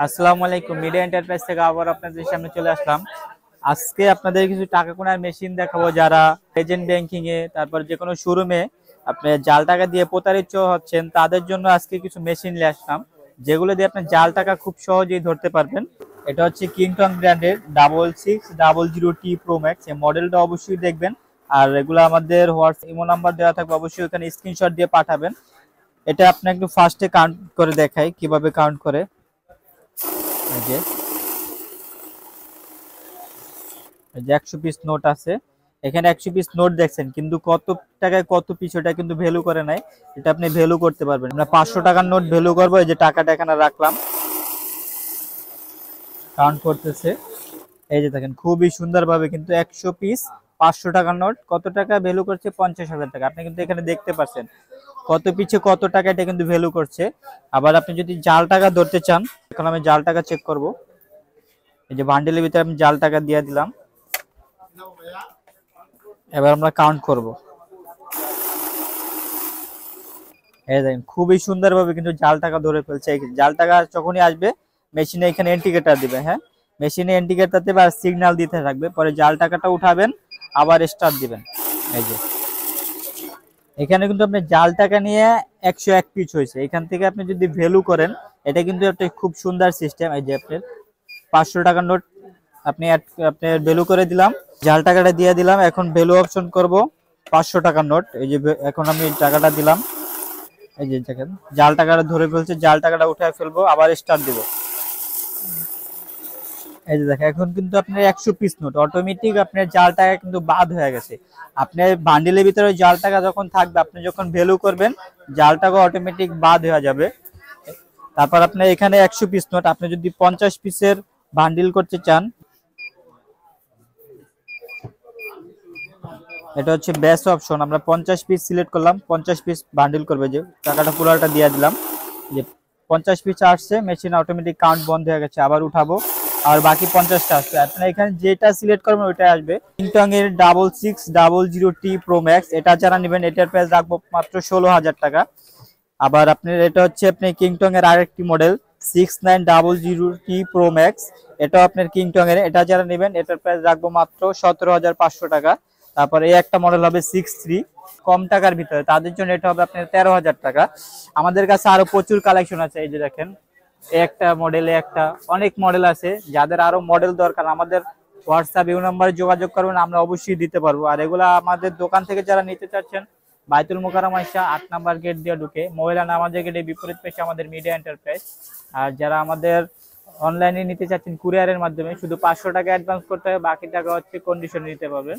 আসসালামু আলাইকুম। Media enterprise থেকে আবার আপনাদের সামনে চলে আসলাম। আজকে আপনাদের কিছু টাকা গোনার মেশিন দেখাবো, যারা এজেন্ট ব্যাংকিং এ তারপর যে কোনো শোরুমে আপনি জাল টাকা দিয়ে প্রতারিত হচ্ছেন তাদের জন্য আজকে কিছু মেশিন নিয়ে আসলাম, যেগুলো দিয়ে আপনি জাল টাকা খুব সহজেই ধরতে পারবেন। এটা হচ্ছে কিংটন ব্র্যান্ডের 6600T প্রো ম্যাক্স। এই মডেলটা অবশ্যই দেখবেন, আর এগুলো আমাদের হোয়াটসঅ্যাপ ইমো নাম্বার দেওয়া থাকবে, অবশ্যই ওখানে স্ক্রিনশট দিয়ে পাঠাবেন। এটা আপনাকে একটু ফার্স্টে কাউন্ট করে দেখাই কিভাবে কাউন্ট করে। এই যে এই যে 100 পিস নোট আছে, এখানে 100 পিস নোট দেখছেন, কিন্তু কত টাকায় কত পিস ওটা কিন্তু ভ্যালু করে নাই। এটা আপনি ভ্যালু করতে পারবেন। আমরা 500 টাকার নোট ভ্যালু করবো। এই যে টাকাটা এখানে রাখলাম, কাউন্ট করতেছে। এই যে দেখেন খুবই সুন্দরভাবে কিন্তু 100 পিস 500 টাকার নোট কত টাকা ভ্যালু করছে, 50,000 টাকা। আপনি কিন্তু এখানে দেখতে পাচ্ছেন কত পিছে কত টাকা এটা কিন্তু ভ্যালু করছে। আবার আপনি যদি জাল টাকা ধরতে চান, এখন আমি জাল টাকা চেক করব। এই যে বান্ডেলের ভিতরে আমি জাল টাকা দিয়ে দিলাম। এবার আমরা কাউন্ট করব। এই দেখেন খুবই সুন্দরভাবে কিন্তু জাল টাকা ধরে ফেলছে। এই জাল টাকা যখনই আসবে মেশিনে এখানে ইন্ডিকেটর দিবে, হ্যাঁ মেশিনে ইন্ডিকেটর দিবে আর সিগন্যাল দিতে থাকবে, পরে জাল টাকাটা উঠাবেন আবার স্টার্ট দিবেন। এই যে এখানে কিন্তু আপনি জাল টাকা নিয়ে 101 পিস হয়েছে। এখান থেকে আপনি যদি ভ্যালু করেন, এটা কিন্তু একটা খুব সুন্দর সিস্টেম। এই যে আপনার 500 টাকার নোট আপনি আপনার ভ্যালু করে দিলাম, জাল টাকাটা দিয়ে দিলাম। এখন ভ্যালু অপশন করব 500 টাকার নোট। এই যে এখন আমি টাকাটা দিলাম। এই যে দেখেন জাল টাকাটা ধরে ফেলছে, জাল টাকাটা উঠায় ফেলবো, আবার স্টার্ট দিব। এই যে দেখেন এখন কিন্তু আপনার 100 পিস নোট অটোমেটিক আপনার জাল টাকা কিন্তু বাদ হয়ে গেছে। আপনার বান্ডিলের ভিতরে জাল টাকা যখন থাকবে, আপনি যখন ভ্যালু করবেন জাল টাকা অটোমেটিক বাদ হয়ে যাবে। তারপর আপনার এখানে 100 পিস নোট, আপনি যদি 50 পিসের বান্ডিল করতে চান, এটা হচ্ছে বেস্ট অপশন। আমরা 50 পিস সিলেক্ট করলাম, 50 পিস বান্ডিল করবে, যে টাকাটা পুরোটা দিয়ে দিলাম। যে 50 পিস আসছে, মেশিন অটোমেটিক কাউন্ট বন্ধ হয়ে গেছে, আবার উঠাবো আর বাকি 50টা আসছে। আপনারা এখানে যেটা সিলেক্ট করবেন ওইটাই আসবে। কিংটং এর 6600T প্রো ম্যাক্স, এটা যারা নেবেন এটার প্রাইস রাখবো মাত্র 16,000 টাকা। আবার আপনার এটা হচ্ছে আপনি কিংটং এর আরেকটি মডেল 6900T প্রো ম্যাক্স, এটাও আপনার কিংটং এর। এটা যারা নেবেন এটার প্রাইস রাখবো মাত্র 17,500 টাকা। তারপরে এই একটা মডেল হবে 63, কম টাকার ভিতরে, তাদের জন্য এটা হবে আপনার 13,000 টাকা। আমাদের কাছে আরো প্রচুর কালেকশন আছে। এই যে দেখেন এই একটা মডেলে একটা অনেক মডেল আছে, যাদের আরো মডেল দরকার আমাদের হোয়াটসঅ্যাপ ইউ নাম্বারে যোগাযোগ করবেন, আমরা অবশ্যই দিতে পারবো। আর এগুলা আমাদের দোকান থেকে যারা নিতে চাচ্ছেন, বাইতুল মোকাররম আইসা 8 নাম্বার গেট দিয়ে ঢুকে মহিলা নামাজের গেটে বিপরীত পাশে আমাদের মিডিয়া এন্টারপ্রাইজ। আর যারা আমাদের অনলাইনে নিতে চাচ্ছেন কুরিয়ারের মাধ্যমে, শুধু 500 টাকা অ্যাডভান্স করতে হবে, বাকি টাকা হচ্ছে কন্ডিশনে নিতে পারবেন।